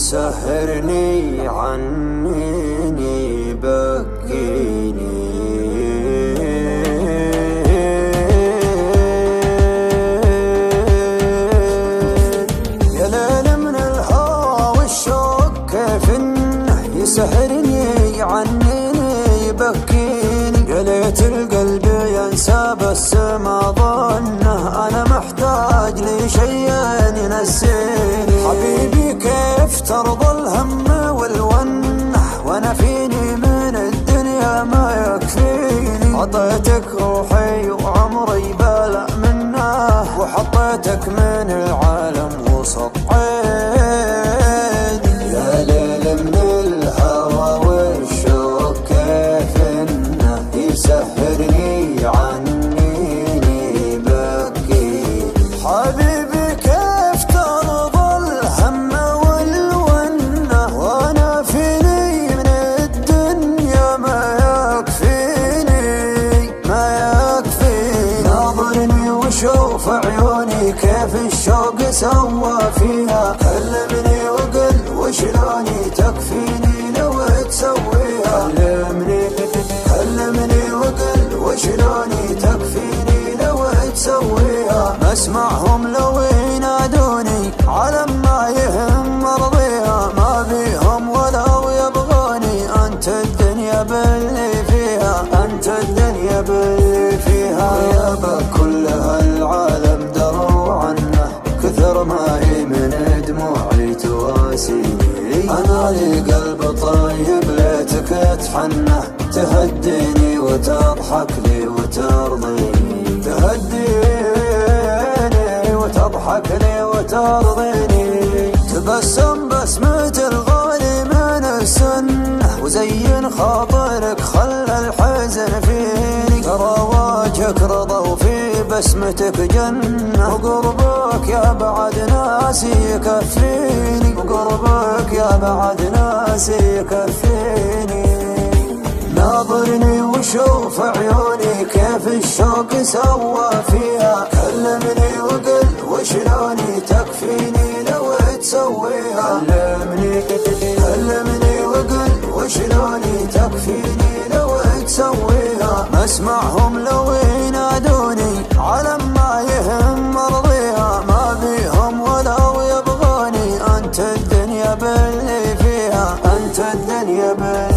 سهرني عنيني بكيني يا ليل من الهوى والشوق كيف انه يسهرني عنيني يبكيني يا ليت القلب ينسى بس ما ظنه انا محتاج لشيء ينسيني حبيبي كيف ترضى الهم والونه وانا فيني من الدنيا ما يكفيني عطيتك روحي وعمري بلا منه وحطيتك من العالم وسط عيني يا ليل من الهوى والشوق كيف انه يسهرني عنيني بكيني حبيبي كيف ترضى الهم والونه وانا فيني من الدنيا ما يكفيني ناظرني وشوف عيوني كيف الشوق سوى فيها كلمني وقل وشلوني تكفيني لو تسويها كلمني وقل وشلوني تكفيني لو تسويها مسمعهم لو ينادوني علم ما يهم مرضيها ما بيهم ولو يبغوني انت الدنيا باللي فيها انت الدنيا باللي فيها غيابك كل هالعالم دروا عنه كثر ما هي من دموعي تواسيني انا لي قلب طيب ليتك تحنه تهديني وتضحك لي وترضيني تهديني وتضحك لي وترضيني تبسم بسمة الغالي من السنة وزين خاطرك خلى الحزن فيني ترى وجهك رضا وفي بسمتك جنة وقربك يا بعد ناسي يكفيني وقربك يا بعد ناسي يكفيني ناظرني وشوف عيوني كيف الشوق سوى فيها كلمني وقل وشلوني تكفيني لو تسويها كلمني وقل وشلوني تكفيني لو تسويها مسمعهم لو ينادوني علم ما يهم مرضيها ما بيهم ولو يبغوني انت الدنيا باللي فيها انت الدنيا باللي